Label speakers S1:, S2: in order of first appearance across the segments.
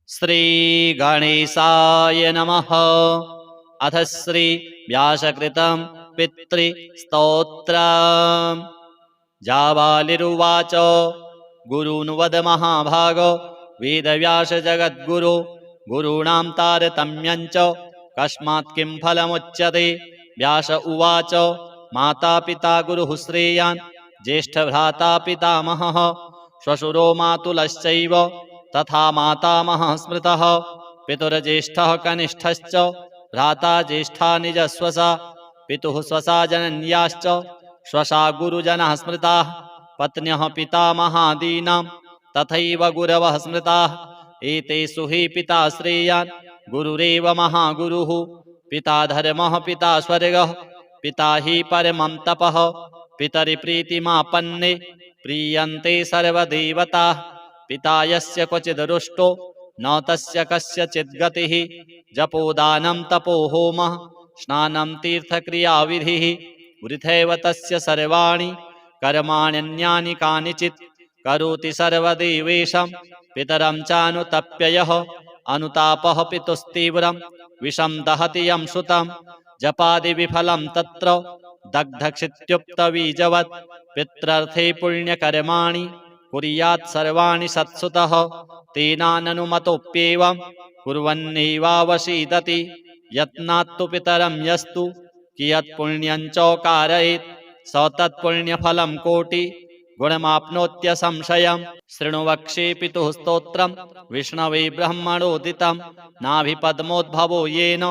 S1: श्रीगणेशाय नमः। अथ श्री व्यासकृतं पितृस्तोत्रम्। जाबालिरुवाच गुरून् वद महाभागो वेदव्यास जगद्गुरु गुरूणां तारतम्यं च कस्मात् किं फलमुच्यते। व्यास उवाच माता पिता गुरुः श्रेयान् ज्येष्ठभ्राता पितामहः श्वशुरो मातुलश्चैव तथा मातामहः स्मृतः। पितुर्ज्येष्ठः कनिष्ठश्च भ्राता ज्येष्ठा निजस्वसा पितुः स्वसा जनन्याश्च स्वसा गुरुजनः स्मृताः। पत्न्यः पितामहादीनां तथैव गुरवः स्मृताः। एतेषु हि पिता श्रेयान् गुरुरेव महागुरुः। पिता धर्मः पिता स्वर्गः पिता हि परमं तपः। पितरिप्रीतिमापन्ने प्रीयन्ते सर्वदेवताः। पिता यस्य क्वचिदरुष्टो न तस्य कस्यचित् गतिः। जपोदानं तपो होमः स्नानं तीर्थक्रियाविधिः वृथैव तस्य सर्वाणि कर्माण्यन्यानि कानिचित्। करोति सर्वदेवेशं पितरं चानुतप्ययः अनुतापः पितुस्तीव्रं विषं दहति यं सुतं। जपादिविफलं तत्र दग्धक्षित्युक्तबीजवत् पित्रर्थे पुण्यकर्माणि कुर्यात् सर्वाणि सत्सुतः। तेनाननुमतोऽप्येवं कुर्वन्नेवावसीदति। यत्नात्तु पितरं यस्तु कियत् पुण्यं च कारयेत् स तत्पुण्यफलं कोटि गुणमाप्नोत्यसंशयम्। शृणु वक्ष्ये पितुः स्तोत्रं विष्णवे ब्रह्मणोदितं नाभिपद्मोद्भवो येन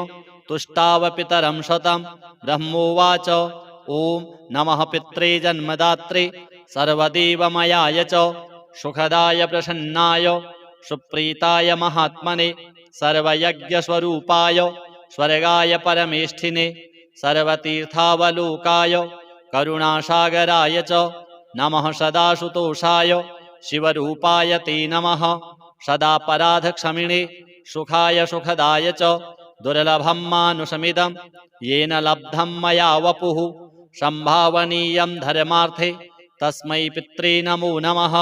S1: तुष्टाव पितरं शतं। ब्रह्मोवाच ॐ नमः पित्रे जन्मदात्रे सर्वदेवमयाय च सुखदाय प्रसन्नाय सुप्रीताय महात्मने सर्वयज्ञस्वरूपाय स्वर्गाय परमेष्ठिने सर्वतीर्थावलोकाय करुणासागराय च नमः। सदाशुतोषाय शिवरूपाय ते नमः। सदापराधक्षमिणे सुखाय सुखदाय च दुर्लभं मानुषमिदं येन लब्धं मया वपुः। संभावनीयं धर्मार्थे तस्मै पित्रे नमो नमः।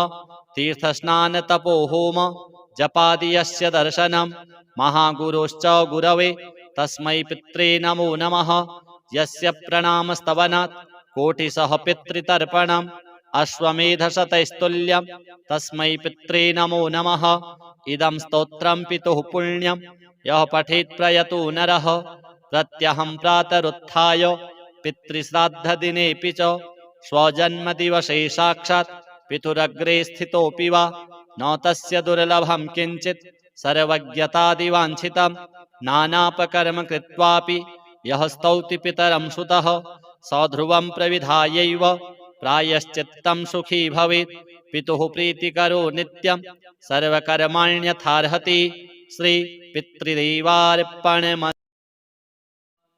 S1: तीर्थस्नानतपो होम जपादि यस्य दर्शनं महागुरोश्च गुरवे तस्मै पित्रे नमो नमः। यस्य प्रणामस्तवनात् कोटिशः पितृतर्पणम् अश्वमेधशतैस्तुल्यं तस्मै पित्रे नमो नमः। इदं स्तोत्रं पितुः पुण्यं यः पठेत् प्रयतो नरः प्रत्यहं प्रातरुत्थाय पितृश्राद्धदिनेऽपि च स्वजन्मदिवसे साक्षात् पितुरग्रे स्थितोऽपि वा न तस्य दुर्लभं किञ्चित् सर्वज्ञतादिवाञ्छितं। नानापकर्म कृत्वापि यः स्तौति पितरं सुतः स ध्रुवं प्रविधायैव प्रायश्चित्तं सुखी भवेत्। पितुः प्रीतिकरो नित्यं सर्वकर्माण्यथार्हति। श्री पितृदेवार्पणमस्तु।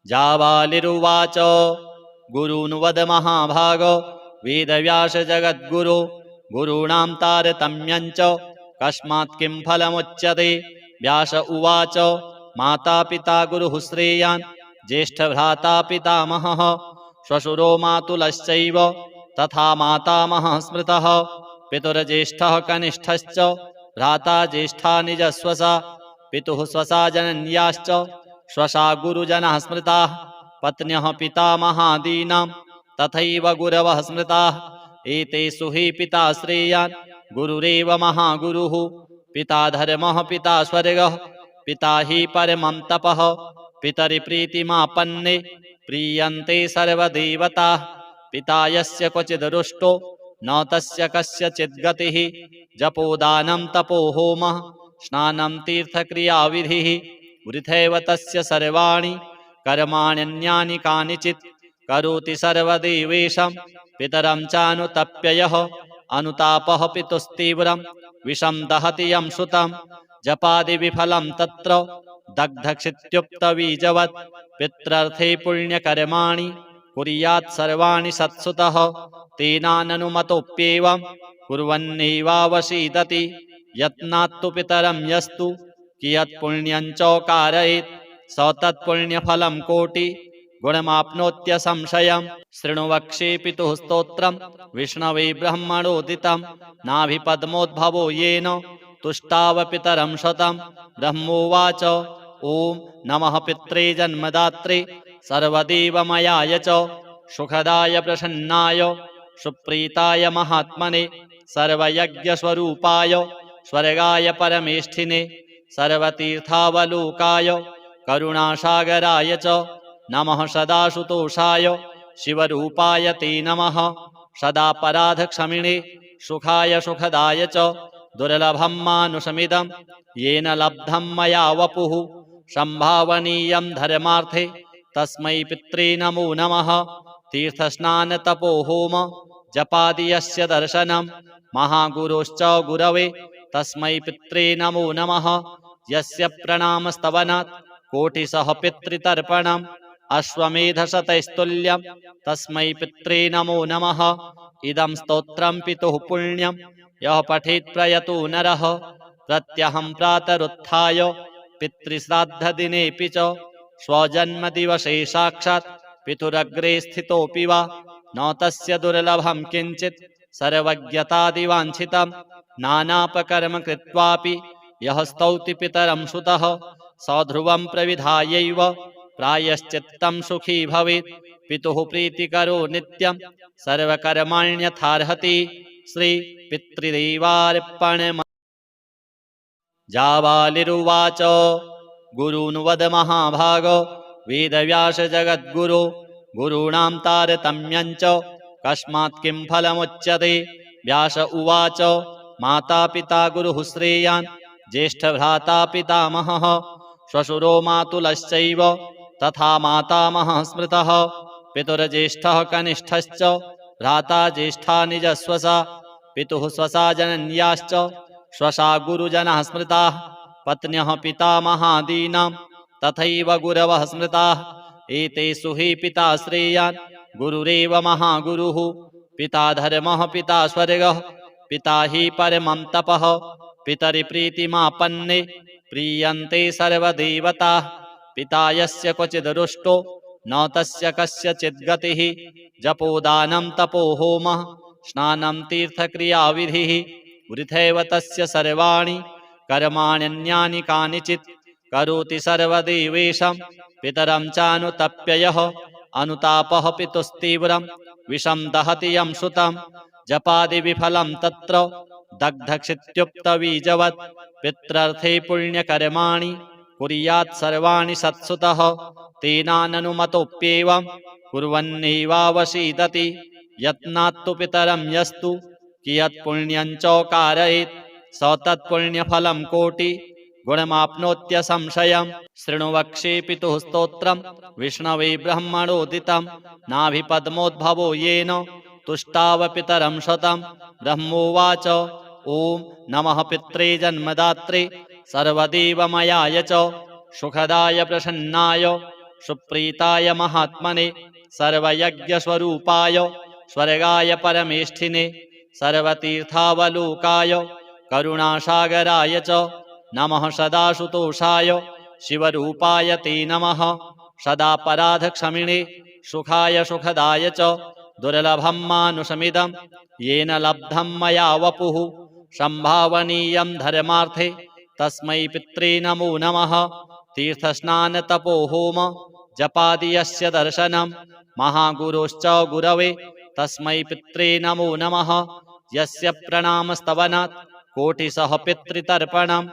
S1: जाबालिरुवाच गुरून् वद महाभागो वेदव्यास जगद्गुरु गुरूणां तारतम्यं च कस्मात् किं फलमुच्यते। व्यास उवाच माता पिता गुरुः श्रेयान् ज्येष्ठभ्राता पितामहः श्वशुरो मातुलश्चैव तथा मातामहः स्मृतः। पितुर्ज्येष्ठः कनिष्ठश्च भ्राता ज्येष्ठा निजस्वसा पितुः स्वसा जनन्याश्च स्वसा गुरुजनः स्मृताः। पत्न्यः पितामहादीनां तथैव गुरवः स्मृताः। एतेषु हि पिता श्रेयान् गुरुरेव महागुरुः। पिता धर्मः पिता स्वर्गः पिता हि परमं तपः। पितरिप्रीतिमापन्ने प्रीयन्ते सर्वदेवताः। पिता यस्य क्वचिदरुष्टो न तस्य कस्यचित् गतिः। जपोदानं तपो होमः स्नानं तीर्थक्रियाविधिः वृथैव तस्य सर्वाणि कर्माण्यन्यानि कानिचित्। करोति सर्वदेवेशं पितरं चानुतप्ययः अनुतापः पितुस्तीव्रं विषं दहति यं सुतं। जपादिविफलं तत्र दग्धक्षित्युक्तबीजवत् पित्रर्थे पुण्यकर्माणि कुर्यात् सर्वाणि सत्सुतः। तेनाननुमतोऽप्येवं कुर्वन्नेवावसीदति। यत्नात्तु पितरं यस्तु कियत् पुण्यं च कारयेत् स तत्पुण्यफलं कोटि गुणमाप्नोत्यसंशयम्। शृणु वक्ष्ये पितुः स्तोत्रं विष्णवे ब्रह्मणोदितं नाभिपद्मोद्भवो येन तुष्टावपितरं शतं ब्रह्मोवाच ॐ नमः पित्रे जन्मदात्रे सर्वदेवमयाय च सुखदाय प्रसन्नाय सुप्रीताय महात्मने सर्वयज्ञस्वरूपाय स्वर्गाय परमेष्ठिने सर्वतीर्थावलोकाय करुणासागराय च नमः सदाशुतोषाय शिवरूपाय ते नमः सदापराधक्षमिणे सुखाय सुखदाय च दुर्लभं मानुषमिदं येन लब्धं मया वपुः संभावनीयं धर्मार्थे तस्मै पित्रे नमो नमः तीर्थस्नानतपोहोम जपादि यस्य दर्शनं महागुरोश्च गुरवे तस्मै पित्रे नमो नमः यस्य प्रणामस्तवनात् कोटिशः पितृतर्पणम् अश्वमेधशतैस्तुल्यं तस्मै पित्रे नमो नमः इदं स्तोत्रं पितुः पुण्यं यः पठेत् प्रयतो नरः प्रत्यहं प्रातरुत्थाय पितृश्राद्धदिनेऽपि च स्वजन्मदिवसे साक्षात् पितुरग्रे स्थितोऽपि वा न तस्य दुर्लभं किञ्चित् सर्वज्ञतादिवाञ्छितं नानापकर्म कृत्वापि यः स्तौति पितरं सुतः स ध्रुवं प्रविधायैव प्रायश्चित्तं सुखी भवेत् पितुः प्रीतिकरो नित्यं सर्वकर्माण्यथार्हति श्री पितृदेवार्पणम्। जाबालिरुवाच गुरून् वद महाभाग वेदव्यास जगद्गुरो गुरूणां तारतम्यं च कस्मात् किं फलमुच्यते। व्यास उवाच माता पिता गुरुः श्रेयान् ज्येष्ठभ्राता पितामहः श्वशुरो मातुलश्चैव तथा मातामहः स्मृतः पितुर्ज्येष्ठः कनिष्ठश्च भ्राता ज्येष्ठा निजस्वसा पितुः स्वसा जनन्याश्च स्वसा गुरुजनः स्मृताः पत्न्यः पितामहादीनां तथैव गुरवः स्मृताः एतेषु हि पिता श्रेयान् गुरुरेव महागुरुः पिता धर्मः पिता स्वर्गः पिता हि परमं तपः पितरिप्रीतिमापन्ने प्रीयन्ते सर्वदेवताः पिता यस्य क्वचिद् रुष्टो न तस्य कस्यचिद् गतिः जपोदानं तपो होमः स्नानं तीर्थक्रियाविधिः वृथैव तस्य सर्वाणि कर्माण्यन्यानि कानिचित् करोति सर्वदेवेशं पितरं चानुतप्ययः अनुतापः पितुस्तीव्रं विषं दहति यं सुतं जपादिविफलं तत्र दग्धक्षित्युक्तबीजवत् पित्रर्थे पुण्यकर्माणि कुर्यात् सर्वाणि सत्सुतः तेनाननुमतोऽप्येवं कुर्वन्नेवावसीदति यत्नात्तु पितरं यस्तु कियत् पुण्यं च कारयेत् स तत्पुण्यफलं कोटि गुणमाप्नोत्यसंशयम्। शृणु वक्षे पितुः स्तोत्रं विष्णवे ब्रह्मणोदितं नाभिपद्मोद्भवो येन तुष्टावपितरं शतं ब्रह्मोवाच ॐ नमः पित्रे जन्मदात्रे सर्वदेवमयाय च सुखदाय प्रसन्नाय सुप्रीताय महात्मने सर्वयज्ञस्वरूपाय स्वर्गाय परमेष्ठिने सर्वतीर्थावलोकाय करुणासागराय च नमः सदाशुतोषाय शिवरूपाय ते नमः सदापराधक्षमिणे सुखाय सुखदाय च दुर्लभं मानुषमिदं येन लब्धं मया वपुः संभावनीयं धर्मार्थे तस्मै पित्रे नमो नमः तीर्थस्नानतपोहोम जपादि यस्य दर्शनं महागुरोश्च गुरवे तस्मै पित्रे नमो नमः यस्य प्रणामस्तवनात् कोटिशः पितृतर्पणम्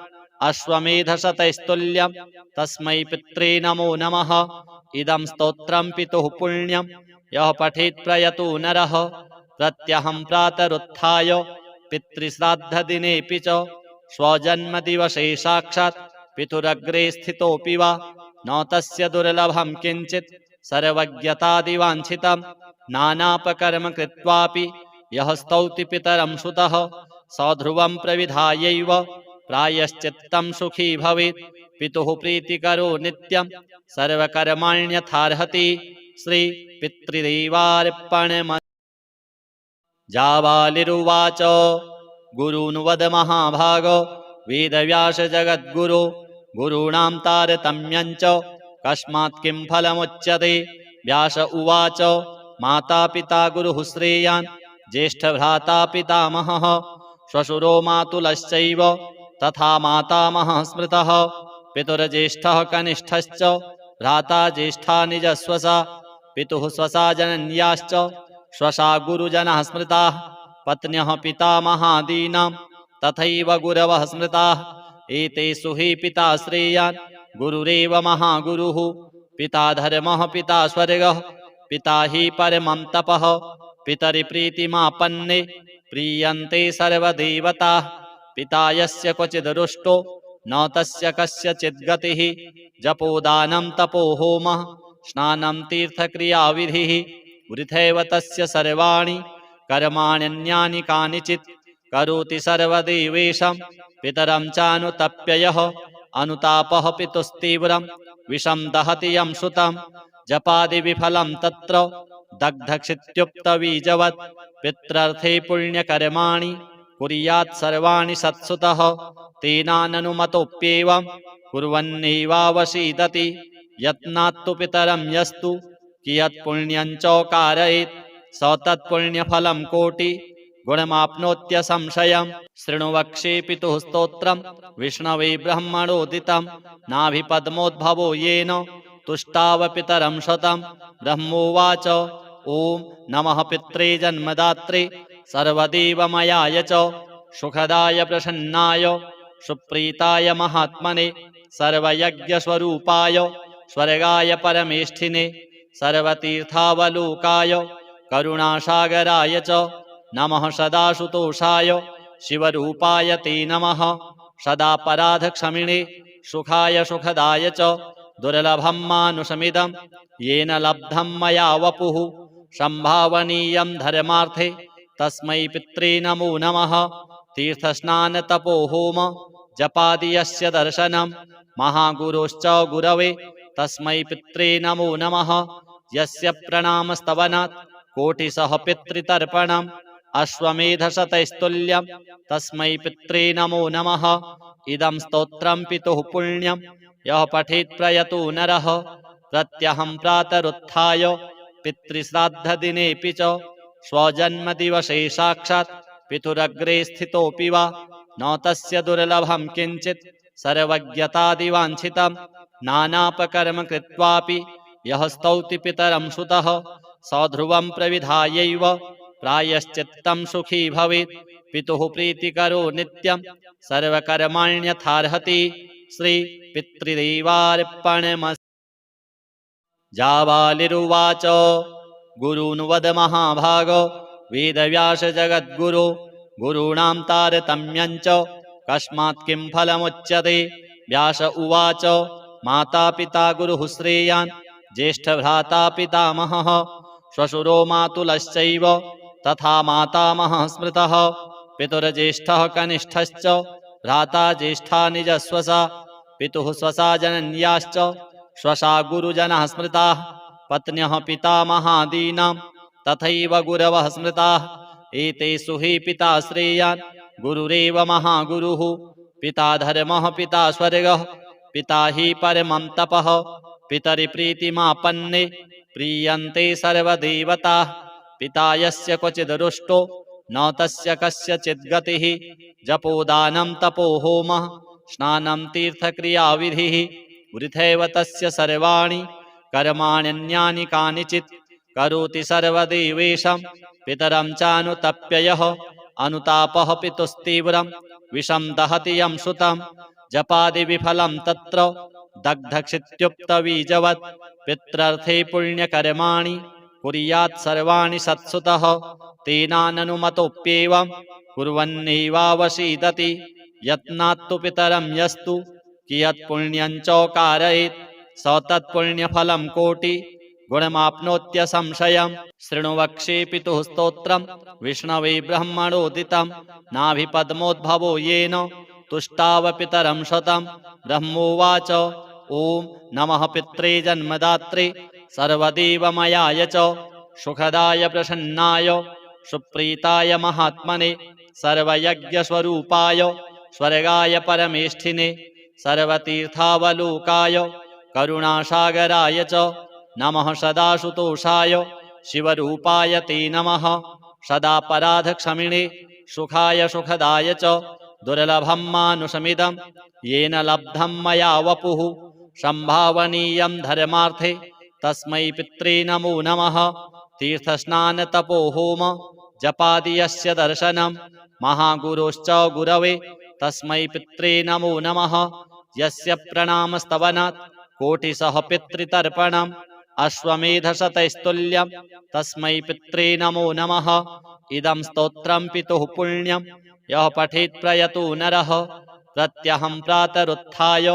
S1: अश्वमेधशतैस्तुल्यं तस्मै पित्रे नमो नमः इदं स्तोत्रं पितुः पुण्यं यः पठेत् प्रयतो नरः प्रत्यहं प्रातरुत्थाय पितृश्राद्धदिनेऽपि च स्वजन्मदिवसे साक्षात् पितुरग्रे स्थितोऽपि वा न तस्य दुर्लभं किञ्चित् सर्वज्ञतादिवाञ्छितं नानापकर्म कृत्वापि यः स्तौति पितरं सुतः स ध्रुवं प्रविधायैव प्रायश्चित्तं सुखी भवेत् पितुः प्रीतिकरो नित्यं सर्वकर्माण्यथार्हति श्री पितृदेवार्पणम्। जाबालिरुवाच गुरून् वद महाभाग वेदव्यास जगद्गुरो गुरूणां तारतम्यं च कस्मात् किं फलमुच्यते। व्यास उवाच माता पिता गुरुः श्रेयान् ज्येष्ठभ्राता पितामहः श्वशुरो मातुलश्चैव तथा मातामहः स्मृतः पितुर्ज्येष्ठः कनिष्ठश्च भ्राता ज्येष्ठा निजस्वसा पितुः स्वसा जनन्याश्च स्वसा गुरुजनः स्मृताः पत्न्यः पितामहादीनां तथैव गुरवः स्मृताः एतेषु हि पिता श्रेयान् गुरुरेव महागुरुः पिता धर्मः पिता स्वर्गः पिता हि परमं तपः पितरिप्रीतिमापन्ने प्रीयन्ते सर्वदेवताः पिता यस्य क्वचिदरुष्टो न तस्य कस्यचित् गतिः जपोदानं तपो होमः स्नानं तीर्थक्रियाविधिः वृथैव तस्य सर्वाणि कर्माण्यन्यानि कानिचित् करोति सर्वदेवेशं पितरं चानुतप्ययः अनुतापः पितुस्तीव्रं विषं दहति यं श्रुतं जपादिविफलं तत्र दग्धक्षित्युक्तबीजवत् पित्रर्थे पुण्यकर्माणि कुर्यात् सर्वाणि सत्सुतः तेनाननुमतोऽप्येवं कुर्वन्नेवावशीदति यत्नात्तु पितरं यस्तु कियत् पुण्यं च कारयेत् स तत्पुण्यफलं कोटि गुणमाप्नोत्यसंशयम् शृणु वक्ष्ये पितुः स्तोत्रम् विष्णवे ब्रह्मणोदितं नाभिपद्मोद्भवो येन तुष्टाव पितरं शतं ब्रह्मोवाच ॐ नमः पित्रे जन्मदात्रे सर्वदेवमयाय च सुखदाय प्रसन्नाय सुप्रीताय महात्मने सर्वयज्ञस्वरूपाय स्वर्गाय परमेष्ठिने सर्वतीर्थावलोकाय करुणासागराय च नमः सदाशुतोषाय शिवरूपाय ते नमः सदापराधक्षमिणे सुखाय सुखदाय च दुर्लभं मानुषमिदं येन लब्धं मया वपुः संभावनीयं धर्मार्थे तस्मै पित्रे नमो नमः तीर्थस्नानतपो होम जपादि यस्य दर्शनं महागुरोश्च गुरवे तस्मै पित्रे नमो नमः यस्य प्रणामस्तवनात् कोटिशः पितृतर्पणम् अश्वमेधशतैस्तुल्यं तस्मै पित्रे नमो नमः इदं स्तोत्रं पितुः पुण्यं यः पठेत् प्रयतो नरः प्रत्यहं प्रातरुत्थाय पितृश्राद्धदिनेऽपि च स्वजन्मदिवसे साक्षात् पितुरग्रे स्थितोऽपि वा न तस्य दुर्लभं किञ्चित् सर्वज्ञतादिवाञ्छितं नानापकर्म कृत्वापि यः स्तौति पितरं सुतः सध्रुवं प्रविधायैव प्रायश्चित्तं सुखी भवेत् पितुः प्रीतिकरो नित्यं सर्वकर्माण्यथार्हति श्री पितृदेवार्पणमस्तु। जाबालिरुवाच गुरून् वद महाभाग वेदव्यास जगद्गुरो गुरूणां तारतम्यं च कस्मात् किं फलमुच्यते। व्यास उवाच माता पिता गुरुः श्रेयान् ज्येष्ठभ्राता पितामहः श्वशुरो मातुलश्चैव तथा मातामहः स्मृतः पितुर्ज्येष्ठः कनिष्ठश्च भ्राता ज्येष्ठा निजस्वसा पितुः स्वसा जनन्याश्च स्वसा गुरुजनः स्मृताः पत्न्यः पितामहादीनां तथैव गुरवः स्मृताः एतेषु हि पिता श्रेयान् गुरुरेव महागुरुः पिता धर्मः पिता स्वर्गः पिता हि परमं तपः पितरिप्रीतिमापन्ने प्रीयन्ते सर्वदेवताः पिता यस्य क्वचिदरुष्टो न तस्य कस्यचित् गतिः जपोदानं तपो होमः स्नानं तीर्थक्रियाविधिः वृथैव तस्य सर्वाणि कर्माण्यन्यानि कानिचित् करोति सर्वदेवेशं पितरं चानुतप्ययः अनुतापः पितुस्तीव्रं विषं दहति यं श्रुतं जपादिविफलं तत्र दग्धक्षित्युक्तबीजवत् पित्रर्थे पुण्यकर्माणि कुर्यात् सर्वाणि सत्सुतः तेनाननुमतोऽप्येवं कुर्वन्नेवावशीदति यत्नात्तु पितरं यस्तु कियत् पुण्यं च कारयेत् स तत्पुण्यफलं कोटि गुणमाप्नोत्यसंशयम्। शृणु वक्ष्ये पितुः स्तोत्रम् विष्णवे ब्रह्मणोदितं नाभिपद्मोद्भवो येन तुष्टाव पितरं शतं ब्रह्मोवाच ॐ नमः पित्रे जन्मदात्रे सर्वदेवमयाय च सुखदाय प्रसन्नाय सुप्रीताय महात्मने सर्वयज्ञस्वरूपाय स्वर्गाय परमेष्ठिने सर्वतीर्थावलोकाय करुणासागराय च नमः सदाशुतोषाय शिवरूपाय ते नमः सदापराधक्षमिणे सुखाय सुखदाय च दुर्लभं मानुषमिदं येन लब्धं मया वपुः संभावनीयं धर्मार्थे तस्मै पित्रे नमो नमः। तीर्थस्नानतपो होम जपादि यस्य दर्शनं महागुरोश्च गुरवे तस्मै पित्रे नमो नमः। यस्य प्रणामस्तवनात् कोटिशः पितृतर्पणम् अश्वमेधशतैस्तुल्यं तस्मै पित्रे नमो नमः। इदं स्तोत्रं पितुः पुण्यं यः पठेत् प्रयतो नरः प्रत्यहं प्रातरुत्थाय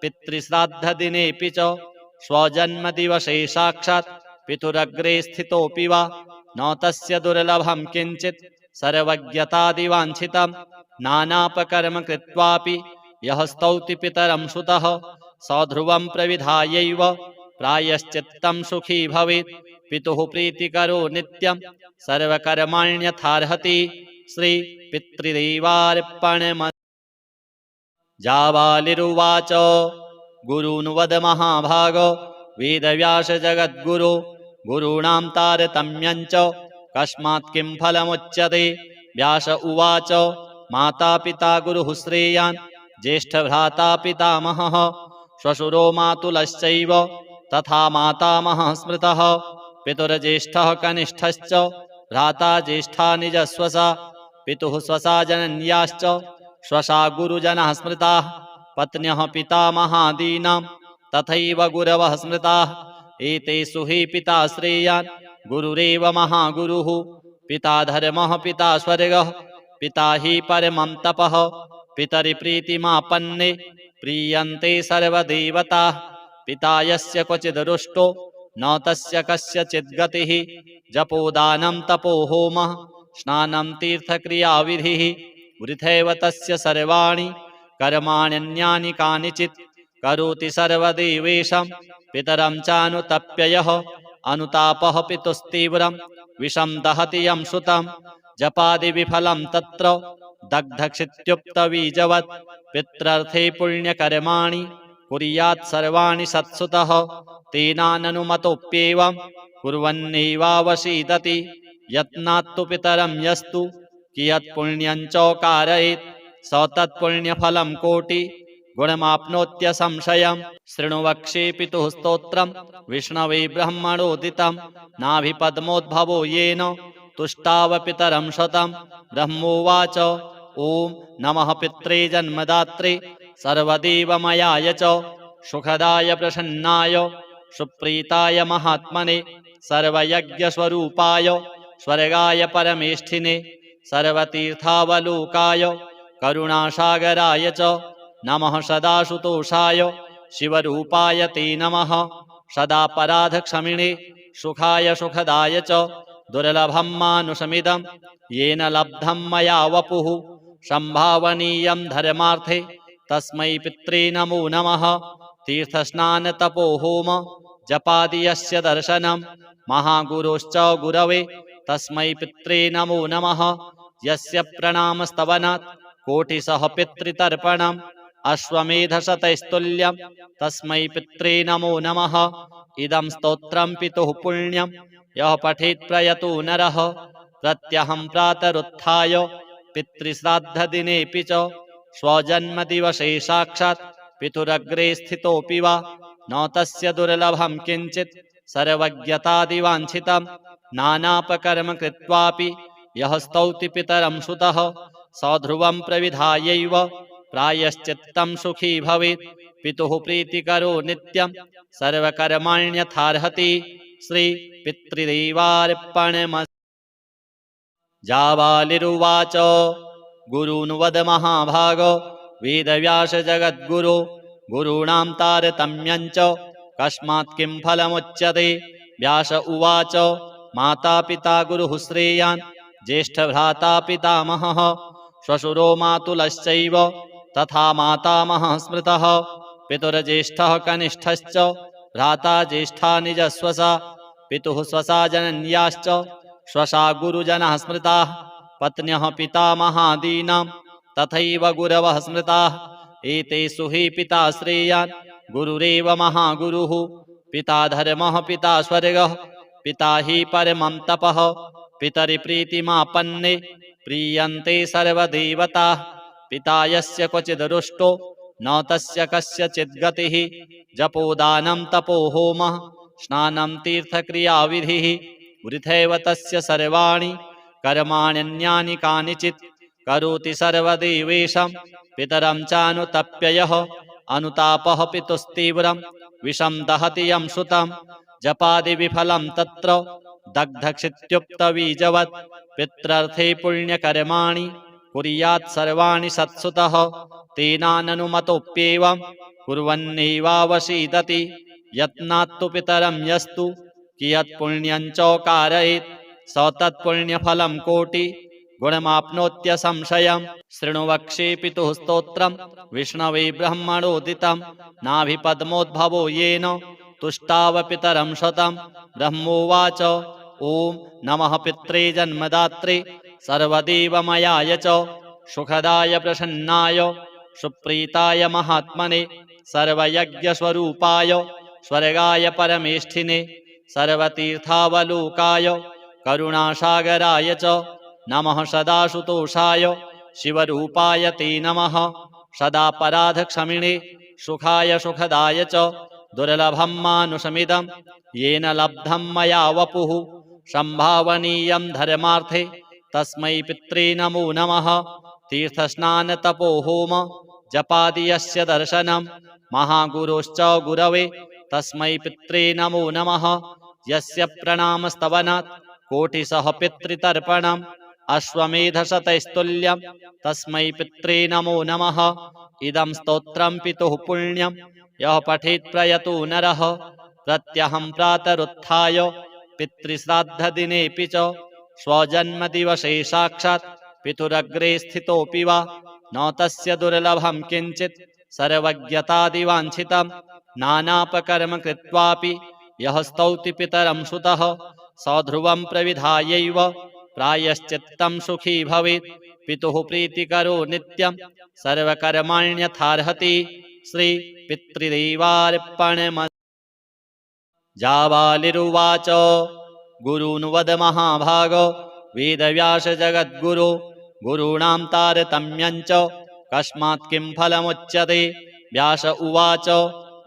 S1: पितृश्राद्धदिनेऽपि च स्वजन्मदिवसे साक्षात् पितुरग्रे स्थितोऽपि वा न तस्य दुर्लभं किञ्चित् सर्वज्ञतादिवाञ्छितं नानापकर्म कृत्वापि यः स्तौति पितरं सुतः स ध्रुवं प्रविधायैव प्रायश्चित्तं सुखी भवेत्। पितुः प्रीतिकरो नित्यं सर्वकर्माण्यथार्हति श्री पितृदेवार्पणमस्तु। जाबालिरुवाच गुरून् वद महाभाग वेदव्यास जगद्गुरो गुरूणां तारतम्यं च कस्मात् किं फलमुच्यते। व्यास उवाच माता पिता गुरुः श्रेयान् ज्येष्ठभ्राता पितामहः श्वशुरो मातुलश्चैव तथा मातामहः स्मृतः। पितुर्ज्येष्ठः कनिष्ठश्च भ्राता ज्येष्ठा निजस्वसा पितुः स्वसा जनन्याश्च स्वसा गुरुजनः स्मृताः। पत्न्यः पितामहादीनां तथैव गुरवः स्मृताः। एतेषु हि पिता श्रेयान् गुरुरेव महागुरुः। पिता धर्मः पिता स्वर्गः पिता हि परमं तपः। पितरिप्रीतिमापन्ने प्रीयन्ते सर्वदेवताः। पिता यस्य क्वचिद् रुष्टो न तस्य कस्यचिद् गतिः। जपोदानं तपो होमः स्नानं तीर्थक्रियाविधिः वृथैव तस्य सर्वाणि कर्माण्यन्यानि कानिचित्। करोति सर्वदेवेशं पितरं चानुतप्ययः अनुतापः पितुस्तीव्रं विषं दहति यं सुतं। जपादिविफलं तत्र दग्धक्षित्युक्तबीजवत् पित्रर्थे पुण्यकर्माणि कुर्यात् सर्वाणि सत्सुतः। तेनाननुमतोऽप्येवं कुर्वन्नेवावसीदति यत्नात्तु पितरं यस्तु कियत् पुण्यं च कारयेत् स तत्पुण्यफलं कोटि गुणमाप्नोत्यसंशयम्। शृणु वक्ष्ये पितुः स्तोत्रं विष्णवे ब्रह्मणोदितं नाभिपद्मोद्भवो येन तुष्टाव पितरं शतं। ब्रह्मोवाच ॐ नमः पित्रे जन्मदात्रे सर्वदेवमयाय च सुखदाय प्रसन्नाय सुप्रीताय महात्मने सर्वयज्ञस्वरूपाय स्वर्गाय परमेष्ठिने सर्वतीर्थावलोकाय करुणासागराय च नमः। सदाशुतोषाय शिवरूपाय ते नमः। सदापराधक्षमिणे सुखाय सुखदाय च दुर्लभं मानुषमिदं येन लब्धं मया वपुः संभावनीयं धर्मार्थे तस्मै पित्रे नमो नमः। तीर्थस्नानतपो होम जपादि यस्य दर्शनं महागुरोश्च गुरवे तस्मै पित्रे नमो नमः। यस्य प्रणामस्तवनात् कोटिशः पितृतर्पणम् अश्वमेधशतैस्तुल्यं तस्मै पित्रे नमो नमः। इदं स्तोत्रं पितुः पुण्यं यः पठेत् प्रयतो नरः प्रत्यहं प्रातरुत्थाय पितृश्राद्धदिनेऽपि च स्वजन्मदिवसे साक्षात् पितुरग्रे स्थितोऽपि वा न तस्य दुर्लभं किञ्चित् सर्वज्ञतादिवाञ्छितं नानापकर्म कृत्वापि यः स्तौति पितरं सुतः स ध्रुवं प्रविधायैव प्रायश्चित्तं सुखी भवेत्। पितुः प्रीतिकरो नित्यं सर्वकर्माण्यथार्हति श्री पितृदेवार्पणमस्तु। जाबालिरुवाच गुरून् वद महाभाग वेदव्यास जगद्गुरो गुरूणां तारतम्यं च कस्मात् किं फलमुच्यते। व्यास उवाच माता पिता गुरुः श्रेयान् ज्येष्ठभ्राता पितामहः श्वशुरो मातुलश्चैव तथा मातामहः स्मृतः। पितुर्ज्येष्ठः कनिष्ठश्च भ्राता ज्येष्ठा निजस्वसा पितुः स्वसा जनन्याश्च स्वसा गुरुजनः स्मृताः। पत्न्यः पितामहादीनां तथैव गुरवः स्मृताः। एतेषु हि पिता श्रेयान् गुरुरेव महागुरुः। पिता धर्मः पिता स्वर्गः पिता हि परमं तपः। पितरिप्रीतिमापन्ने प्रीयन्ते सर्वदेवताः। पिता यस्य क्वचिदरुष्टो न तस्य कस्यचिद्गतिः जपोदानं तपो होमः स्नानं तीर्थक्रियाविधिः वृथैव तस्य सर्वाणि कर्माण्यन्यानि कानिचित् करोति सर्वदेवेशं पितरं चानुतप्ययः अनुतापः पितुस्तीव्रं विषं दहति यं सुतं जपादिविफलं तत्र दग्धक्षित्युक्तबीजवत् पित्रर्थे पुण्यकर्माणि कुर्यात् सर्वाणि सत्सुतः तेनाननुमतोऽप्येवं कुर्वन्नेवावशीदति यत्नात्तु पितरं यस्तु कियत्पुण्यं च कारयेत् स तत्पुण्यफलं कोटि गुणमाप्नोत्यसंशयम्। शृणु वक्ष्ये पितुः स्तोत्रम् विष्णवे ब्रह्मणोदितं नाभिपद्मोद्भवो येन तुष्टाव पितरं शतं। ब्रह्मोवाच ॐ नमः पित्रे जन्मदात्रे सर्वदेवमयाय च सुखदाय प्रसन्नाय सुप्रीताय महात्मने सर्वयज्ञस्वरूपाय स्वर्गाय परमेष्ठिने सर्वतीर्थावलोकाय करुणासागराय च नमः सदाशुतोषाय शिवरूपाय ते नमः सदापराधक्षमिणे सुखाय सुखदाय च दुर्लभं मानुषमिदं येन लब्धं मया वपुः संभावनीयं धर्मार्थे तस्मै पित्रे नमो नमः। तीर्थस्नानतपो होम जपादि यस्य दर्शनं महागुरोश्च गुरवे तस्मै पित्रे नमो नमः। यस्य प्रणामस्तवनात् कोटिशः पितृतर्पणम् अश्वमेधशतैस्तुल्यं तस्मै पित्रे नमो नमः। इदं स्तोत्रं पितुः पुण्यं यः पठेत् प्रयतो नरः प्रत्यहं प्रातरुत्थाय पितृश्राद्धदिनेऽपि च स्वजन्मदिवसे साक्षात् पितुरग्रे स्थितोऽपि वा न तस्य दुर्लभं किञ्चित् सर्वज्ञतादिवाञ्छितं नानापकर्म कृत्वापि यः स्तौति पितरं सुतः सध्रुवं प्रविधायैव प्रायश्चित्तं सुखी भवेत्। पितुः प्रीतिकरो नित्यं सर्वकर्माण्यथार्हति श्री पितृदेवार्पणमस्तु। जाबालिरुवाच गुरून् वद महाभाग वेदव्यास जगद्गुरो गुरूणां तारतम्यं च कस्मात् किं फलमुच्यते। व्यास उवाच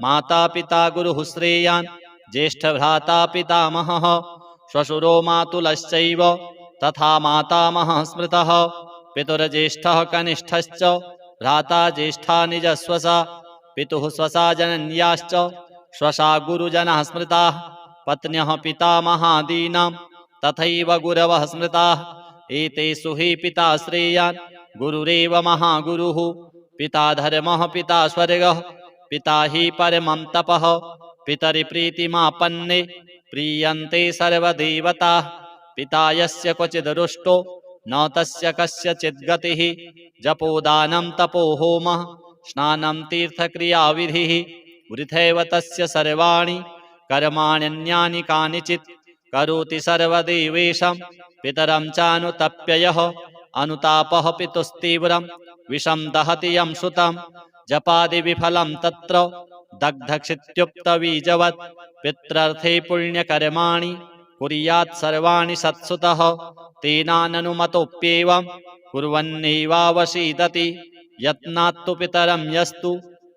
S1: माता पिता गुरुः श्रेयान् ज्येष्ठभ्राता पितामहः श्वशुरो मातुलश्चैव तथा मातामहः स्मृतः पितुर्ज्येष्ठः कनिष्ठश्च भ्राता ज्येष्ठा निजस्वसा पितुः स्वसा जनन्याश्च स्वसा गुरुजनः स्मृताः पत्न्यः पितामहादीनां तथैव गुरवः स्मृताः एतेषु हि पिता श्रेयान् गुरुरेव महागुरुः पिता धर्मः पिता स्वर्गः पिता हि परमं तपः पितरिप्रीतिमापन्ने प्रीयन्ते सर्वदेवताः पिता यस्य क्वचिदरुष्टो न तस्य कस्यचिद्गतिः जपोदानं तपो होमः स्नानं तीर्थक्रियाविधिः वृथैव तस्य सर्वाणि कर्माण्यन्यानि कानिचित् करोति सर्वदेवेशं पितरं चानुतप्ययः अनुतापः पितुस्तीव्रं विषं दहति यं सुतं जपादिविफलं तत्र दग्धक्षित्युक्तबीजवत् पित्रर्थे पुण्यकर्माणि कुर्यात् सर्वाणि सत्सुतः तेनाननुमतोऽप्येवं कुर्वन्नेवावशीदति यत्नात्तु पितरं यस्तु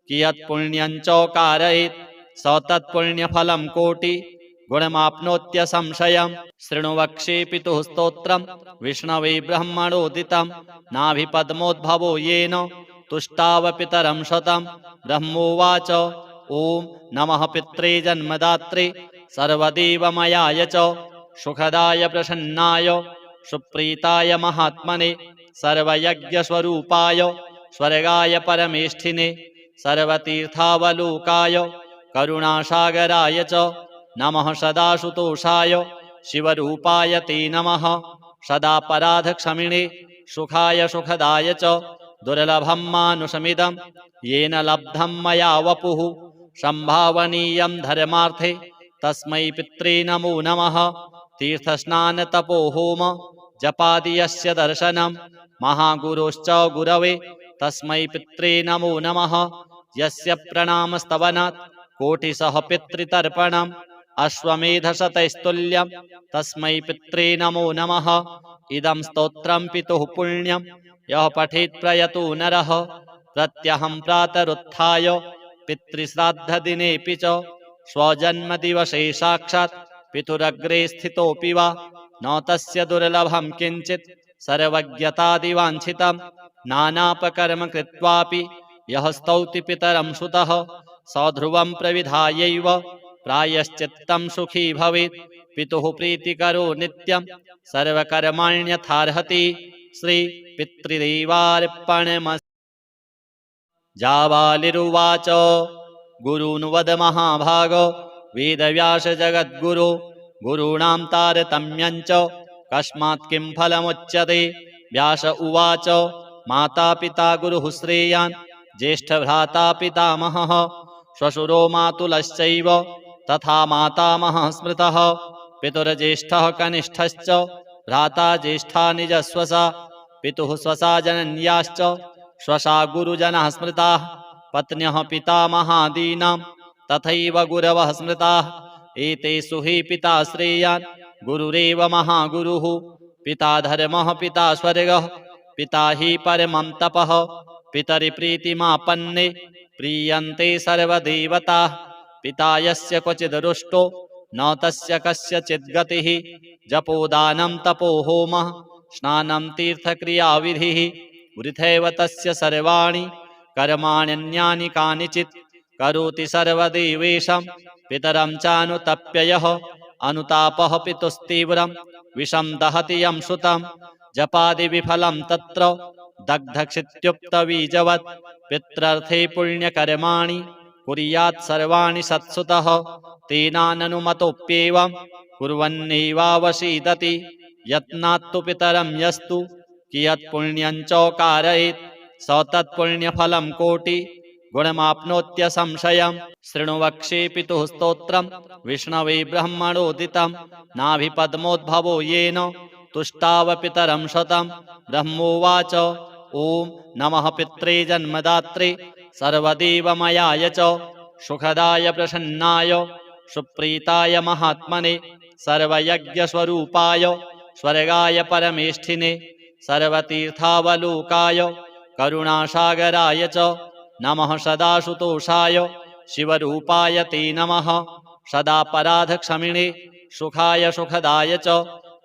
S1: कियत्पुण्यं च कारयेत् स तत्पुण्यफलं कोटि गुणमाप्नोत्यसंशयम्। शृणु वक्ष्ये पितुः स्तोत्रं विष्णवे ब्रह्मणोदितं नाभिपद्मोद्भवो येन तुष्टाव पितरं शतं। ब्रह्मोवाच ॐ नमः पित्रे जन्मदात्रे सर्वदेवमयाय च सुखदाय प्रसन्नाय सुप्रीताय महात्मने सर्वयज्ञस्वरूपाय स्वर्गाय परमेष्ठिने सर्वतीर्थावलोकाय करुणासागराय च नमः सदाशुतोषाय शिवरूपाय ते नमः सदापराधक्षमिणे सुखाय सुखदाय च दुर्लभं मानुषमिदं येन लब्धं मया वपुः संभावनीयं धर्मार्थे तस्मै पित्रे नमो नमः। तीर्थस्नानतपो होम जपादि यस्य दर्शनं महागुरोश्च गुरवे तस्मै पित्रे नमो नमः। यस्य प्रणामस्तवनात् कोटिशः पितृतर्पणम् अश्वमेधशतैस्तुल्यं तस्मै पित्रे नमो नमः। इदं स्तोत्रं पितुः पुण्यं यः पठेत् प्रयतो नरः प्रत्यहं प्रातरुत्थाय पितृश्राद्धदिनेऽपि च स्वजन्मदिवसे साक्षात् पितुरग्रे स्थितोऽपि वा न तस्य दुर्लभं किञ्चित् सर्वज्ञतादिवाञ्छितं नानापकर्म कृत्वापि यः स्तौति पितरं सुतः स ध्रुवं प्रविधायैव प्रायश्चित्तं सुखी भवेत् पितुः प्रीतिकरो नित्यं सर्वकर्माण्यथार्हति श्री पितृदेवार्पणमस्तु। जाबालिरुवाच गुरून् वद महाभाग वेदव्यास जगद्गुरो गुरूणां तारतम्यं च कस्मात् किं फलमुच्यते। व्यास उवाच माता पिता गुरुः श्रेयान् ज्येष्ठभ्राता पितामहः श्वशुरो मातुलश्चैव तथा मातामहः स्मृतः पितुर्ज्येष्ठः कनिष्ठश्च भ्राता ज्येष्ठा निजस्वसा पितुः स्वसा जनन्याश्च स्वसा गुरुजनः स्मृताः पत्न्यः पितामहादीनां तथैव गुरवः स्मृताः एतेषु हि पिता श्रेयान् गुरुरेव महागुरुः पिता धर्मः पिता स्वर्गः पिता हि परमं तपः पितरिप्रीतिमापन्ने प्रीयन्ते सर्वदेवताः पिता यस्य क्वचिद् रुष्टो न तस्य कस्यचित् गतिः जपोदानं तपो होमः स्नानं तीर्थक्रियाविधिः वृथैव तस्य सर्वाणि कर्माण्यन्यानि कानिचित् करोति सर्वदेवेशं पितरं चानुतप्ययः अनुतापः पितुस्तीव्रं विषं दहति यं सुतं जपादिविफलं तत्र दग्धक्षित्युक्तबीजवत् पित्रर्थे पुण्यकर्माणि कुर्यात् सर्वाणि सत्सुतः तेनाननुमतोऽप्येवं कुर्वन्नेवावसीदति यत्नात्तु पितरं यस्तु कियत् पुण्यं च कारयेत् स तत्पुण्यफलं कोटि गुणमाप्नोत्यसंशयम्। शृणु वक्षे पितुः स्तोत्रं विष्णवे ब्रह्मणोदितं नाभिपद्मोद्भवो येन तुष्टाव पितरं शतं। ब्रह्मोवाच ॐ नमः पित्रे जन्मदात्रे सर्वदेवमयाय च सुखदाय प्रसन्नाय सुप्रीताय महात्मने सर्वयज्ञस्वरूपाय स्वर्गाय परमेष्ठिने सर्वतीर्थावलोकाय करुणासागराय च नमः सदाशुतोषाय शिवरूपाय ते नमः सदापराधक्षमिणे सुखाय सुखदाय च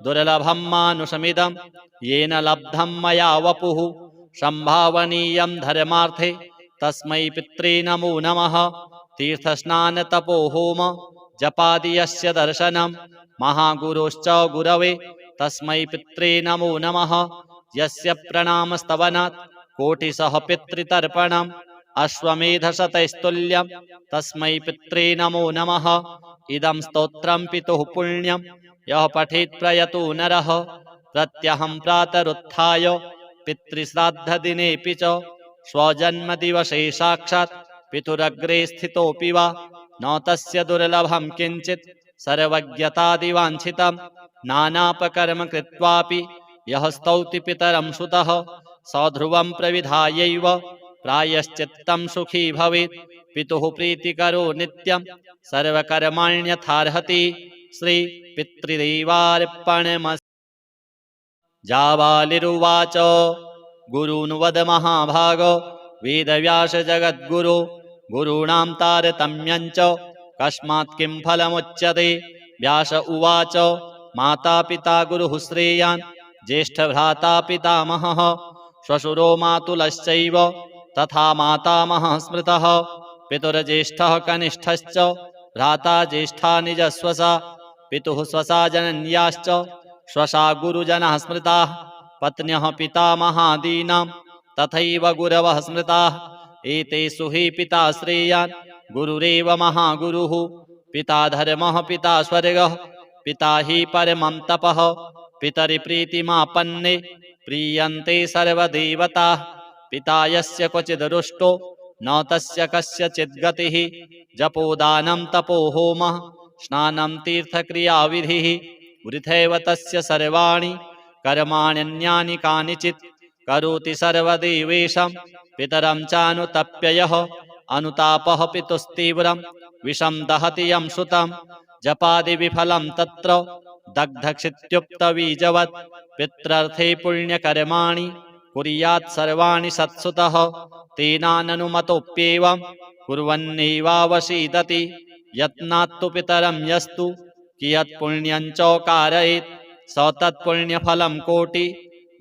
S1: दुर्लभं मानुषमिदं येन लब्धं मया वपुः संभावनीयं धर्मार्थे तस्मै पित्रे नमो नमः। तीर्थस्नानतपोहोम जपादि यस्य दर्शनं महागुरोश्च गुरवे तस्मै पित्रे नमो नमः। यस्य प्रणामस्तवनात् कोटिशः पितृतर्पणम् अश्वमेधशतैस्तुल्यं तस्मै पित्रे नमो नमः। इदं स्तोत्रं पितुः पुण्यं यः पठेत् प्रयतो नरः प्रत्यहं प्रातरुत्थाय पितृश्राद्धदिनेऽपि च स्वजन्मदिवसे साक्षात् पितुरग्रे स्थितोऽपि वा न तस्य दुर्लभं किञ्चित् सर्वज्ञतादिवाञ्छितं नानापकर्म कृत्वापि यः स्तौति पितरं सुतः स ध्रुवं प्रविधायैव प्रायश्चित्तं सुखी भवेत् पितुः प्रीतिकरो नित्यं सर्वकर्माण्यथार्हति श्री पितृदेवार्पणमस्तु। जाबालिरुवाच गुरून् वद महाभाग वेदव्यास जगद्गुरो गुरूणां तारतम्यं च कस्मात् किं फलमुच्यते। व्यास उवाच माता पिता गुरुः श्रेयान् ज्येष्ठभ्राता पितामहः श्वशुरो मातुलश्चैव तथा मातामहः स्मृतः पितुर्ज्येष्ठः कनिष्ठश्च भ्राता ज्येष्ठा निजस्वसा पितुः स्वसा जनन्याश्च स्वसा गुरुजनः स्मृताः पत्न्यः पितामहादीनां तथैव गुरवः स्मृताः एतेषु हि पिता श्रेयान् गुरुरेव महागुरुः पिता धर्मः पिता स्वर्गः पिता हि परमं तपः पितरिप्रीतिमापन्ने प्रीयन्ते सर्वदेवताः पिता यस्य क्वचिद् रुष्टो न तस्य कस्यचित् गतिः जपोदानं तपो होमः स्नानं तीर्थक्रियाविधिः वृथैव तस्य सर्वाणि कर्माण्यन्यानि कानिचित् करोति सर्वदेवेशं पितरं चानुतप्ययः अनुतापः पितुस्तीव्रं विषं दहति यं सुतं जपादिविफलं तत्र दग्धक्षित्युक्तबीजवत् पित्रर्थे पुण्यकर्माणि कुर्यात् सर्वाणि सत्सुतः तेनाननुमतोऽप्येवं कुर्वन्नेवावशीदति यत्नात्तु पितरं यस्तु कियत्पुण्यं च कारयेत् स तत्पुण्यफलं कोटि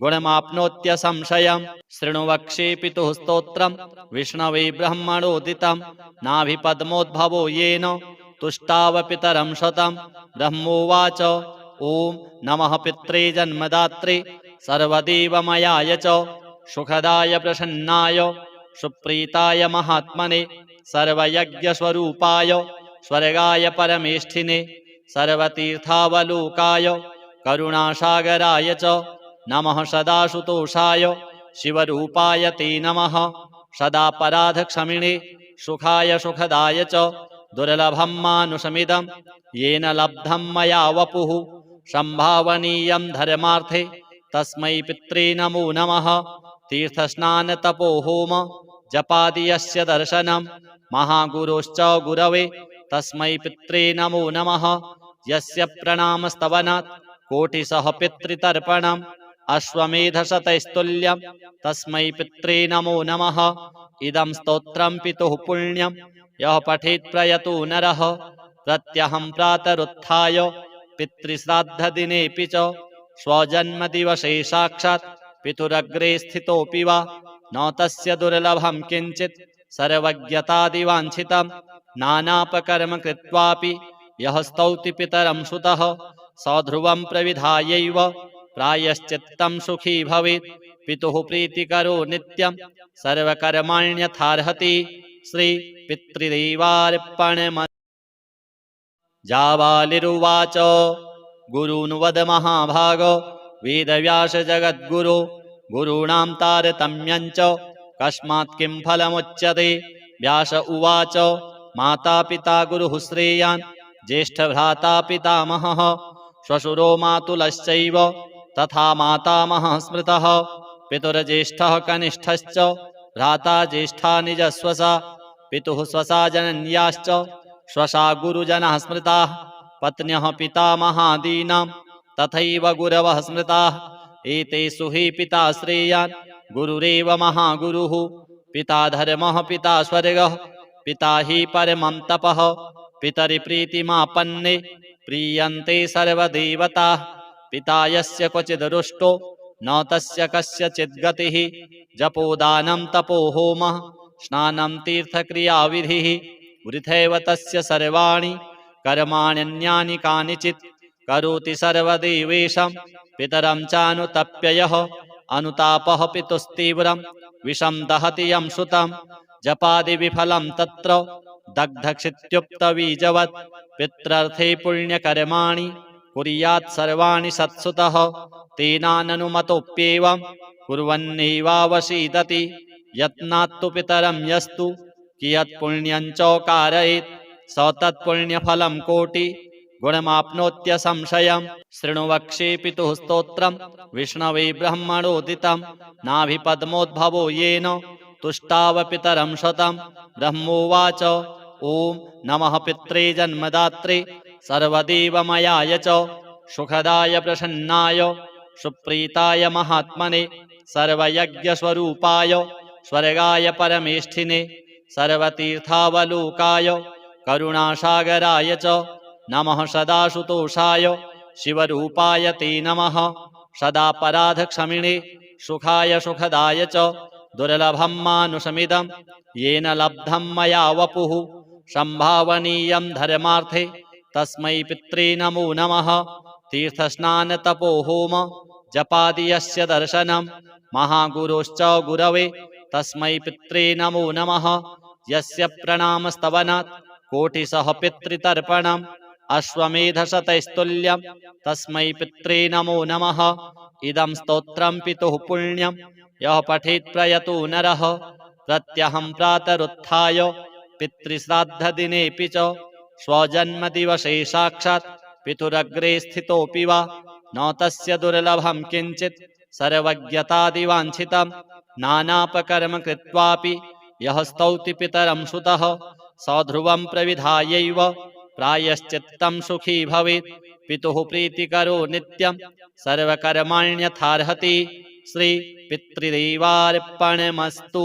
S1: गुणमाप्नोत्यसंशयम् शृणु वक्ष्ये पितुः स्तोत्रम् विष्णवे ब्रह्मणोदितं नाभिपद्मोद्भवो येन तुष्टावपितरं शतं ब्रह्मोवाच ॐ नमः पित्रे जन्मदात्रे सर्वदेवमयाय च सुखदाय प्रसन्नाय सुप्रीताय महात्मने सर्वयज्ञस्वरूपाय स्वर्गाय परमेष्ठिने सर्वतीर्थावलोकाय करुणासागराय च नमः सदाशुतोषाय शिवरूपाय ते नमः सदापराधक्षमिणे सुखाय सुखदाय च दुर्लभं मानुषमिदं येन लब्धं मया वपुः संभावनीयं धर्मार्थे तस्मै पित्रे नमो नमः तीर्थस्नानतपोहोम जपादियस्य दर्शनं महागुरोश्च गुरवे तस्मै पित्रे नमो नमः यस्य प्रणामस्तवनात् कोटिशः पितृतर्पणम् अश्वमेधशतैस्तुल्यं तस्मै पित्रे नमो नमः इदं स्तोत्रं पितुः पुण्यं यः पठेत् प्रयतो नरः प्रत्यहं प्रातरुत्थाय पितृश्राद्धदिनेऽपि च स्वजन्मदिवसे साक्षात् पितुरग्रे स्थितोऽपि वा न तस्य दुर्लभं किञ्चित् सर्वज्ञतादिवाञ्छितं नानापकर्म कृत्वापि यः स्तौति पितरं सुतः सध्रुवं प्रविधायैव प्रायश्चित्तं सुखी भवेत् पितुः प्रीतिकरो नित्यं सर्वकर्माण्यथार्हति श्री पितृदेवार्पणम्। जाबालिरुवाच गुरून् वद महाभाग वेदव्यास जगद्गुरो गुरूणां तारतम्यं च कस्मात् किं फलमुच्यते। व्यास उवाच माता पिता गुरुः श्रेयान् ज्येष्ठभ्राता पितामहः श्वशुरो मातुलश्चैव तथा मातामहः स्मृतः पितुर्ज्येष्ठः कनिष्ठश्च भ्राता ज्येष्ठा निजस्वसा पितुः स्वसा जनन्याश्च स्वसा गुरुजनः स्मृताः पत्न्यः पितामहादीनां तथैव गुरवः स्मृताः एतेषु हि पिता श्रेयान् गुरुरेव महागुरुः पिता धर्मः पिता स्वर्गः पिता हि परमं तपः पितरिप्रीतिमापन्ने प्रीयन्ते सर्वदेवताः पिता यस्य क्वचिदरुष्टो न तस्य कस्यचित् गतिः जपोदानं तपो होमः स्नानं तीर्थक्रियाविधिः वृथैव तस्य सर्वाणि कर्माण्यन्यानि कानिचित् करोति सर्वदेवेशं पितरं चानुतप्य यः अनुतापः पितुस्तीव्रं विषं दहति यं सुतं जपादिविफलं तत्र दग्धक्षित्युक्तबीजवत् पित्रर्थे पुण्यकर्माणि कुर्यात् सर्वाणि सत्सुतः तेनाननुमतोऽप्येवं कुर्वन्नेवावशीदति यत्नात्तु पितरं यस्तु कियत्पुण्यं च कारयेत् स तत्पुण्यफलं कोटि गुणमाप्नोत्यसंशयम् शृणु वक्ष्ये पितुः स्तोत्रं विष्णवे ब्रह्मणोदितं नाभिपद्मोद्भवो येन तुष्टावपितरं शतं ब्रह्मोवाच ॐ नमः पित्रे जन्मदात्रे सर्वदेवमयाय च सुखदाय प्रसन्नाय सुप्रीताय महात्मने सर्वयज्ञस्वरूपाय स्वर्गाय परमेष्ठिने सर्वतीर्थावलोकाय करुणासागराय च नमः सदाशुतोषाय शिवरूपाय ते नमः सदापराधक्षमिणे सुखाय सुखदाय च दुर्लभं मानुषमिदं येन लब्धं मया वपुः संभावनीयं धर्मार्थे तस्मै पित्रे नमो नमः तीर्थस्नानतपोहोम जपादियस्य दर्शनं महागुरोश्च गुरवे तस्मै पित्रे नमो नमः यस्य प्रणामस्तवनात् कोटिशः पितृतर्पणम् अश्वमेधशतैस्तुल्यं तस्मै पित्रे नमो नमः इदं स्तोत्रं पितुः पुण्यं यः पठेत् प्रयतो नरः प्रत्यहं प्रातरुत्थाय पितृश्राद्धदिनेऽपि च स्वजन्मदिवसे साक्षात् पितुरग्रे स्थितोऽपि वा न तस्य दुर्लभं किञ्चित् सर्वज्ञतादिवाञ्छितं नानापकर्म कृत्वापि यः स्तौति पितरं सुतः सध्रुवं प्रविधायैव प्रायश्चित्तं सुखी भवेत् पितुः प्रीतिकरो नित्यं सर्वकर्माण्यथार्हति श्री पितृदेवार्पणमस्तु।